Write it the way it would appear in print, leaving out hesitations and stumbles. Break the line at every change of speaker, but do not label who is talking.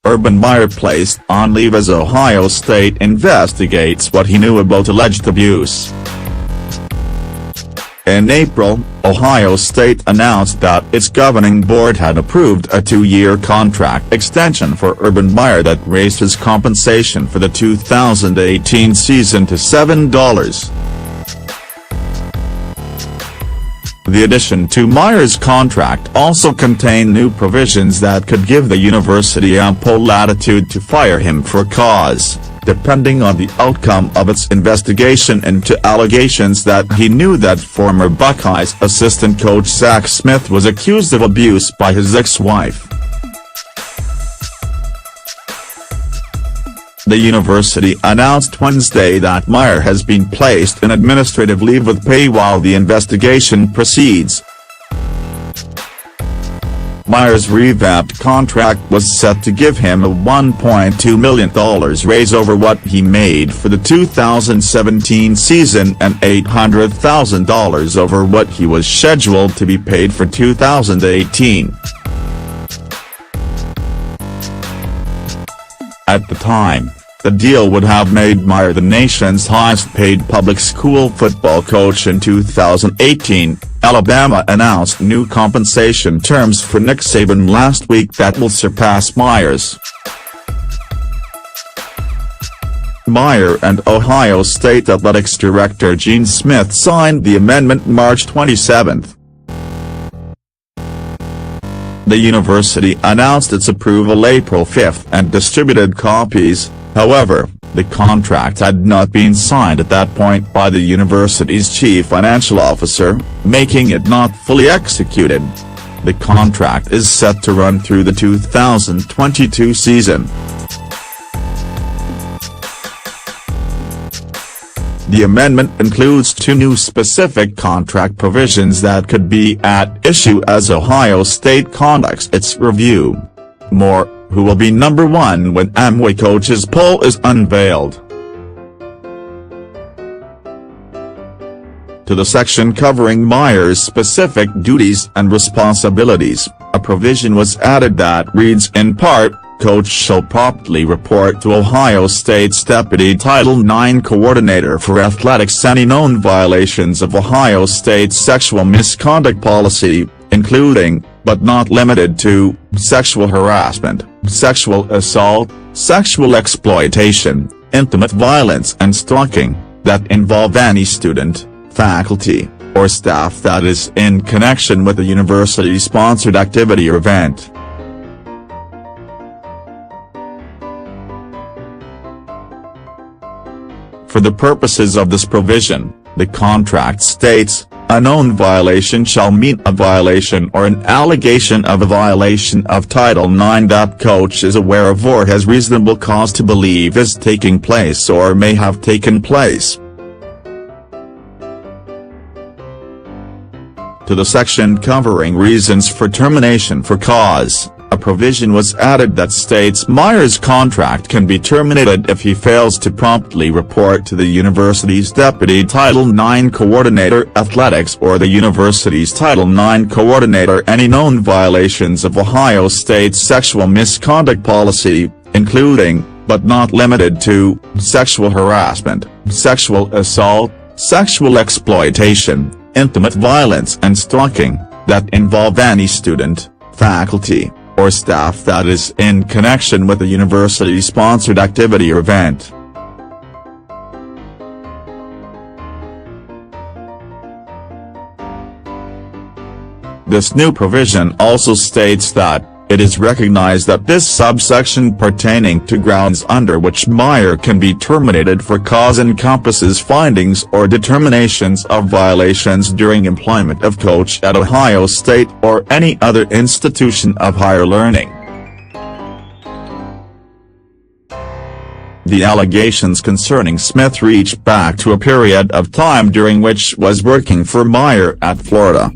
Urban Meyer placed on leave as Ohio State investigates what he knew about alleged abuse. In April, Ohio State announced that its governing board had approved a 2-year contract extension for Urban Meyer that raised his compensation for the 2018 season to $7. The addition to Meyer's contract also contained new provisions that could give the university ample latitude to fire him for cause, depending on the outcome of its investigation into allegations that he knew that former Buckeyes assistant coach Zach Smith was accused of abuse by his ex-wife. The university announced Wednesday that Meyer has been placed in administrative leave with pay while the investigation proceeds. Meyer's revamped contract was set to give him a $1.2 million raise over what he made for the 2017 season and $800,000 over what he was scheduled to be paid for 2018. At the time, the deal would have made Meyer the nation's highest-paid public school football coach in 2018. Alabama announced new compensation terms for Nick Saban last week that will surpass Meyer's. Meyer and Ohio State Athletics Director Gene Smith signed the amendment March 27. The university announced its approval April 5 and distributed copies. However, the contract had not been signed at that point by the university's chief financial officer, making it not fully executed. The contract is set to run through the 2022 season. The amendment includes 2 new specific contract provisions that could be at issue as Ohio State conducts its review. More, who will be number 1 when Amway coaches poll is unveiled. To the section covering Meyer's specific duties and responsibilities, a provision was added that reads in part, "Coach shall promptly report to Ohio State's Deputy Title IX Coordinator for Athletics any known violations of Ohio State's sexual misconduct policy, including, but not limited to, sexual harassment, sexual assault, sexual exploitation, intimate violence and stalking, that involve any student, faculty, or staff that is in connection with a university-sponsored activity or event." For the purposes of this provision, the contract states, "A known violation shall mean a violation or an allegation of a violation of Title IX that coach is aware of or has reasonable cause to believe is taking place or may have taken place." To the section covering reasons for termination for cause, a provision was added that states Meyer's contract can be terminated if he fails to promptly report to the university's Deputy Title IX Coordinator Athletics or the university's Title IX Coordinator any known violations of Ohio State's sexual misconduct policy, including, but not limited to, sexual harassment, sexual assault, sexual exploitation, intimate violence and stalking, that involve any student, faculty, or staff that is in connection with a university-sponsored activity or event. This new provision also states that, it is recognized that this subsection pertaining to grounds under which Meyer can be terminated for cause encompasses findings or determinations of violations during employment of coach at Ohio State or any other institution of higher learning. The allegations concerning Smith reach back to a period of time during which was working for Meyer at Florida.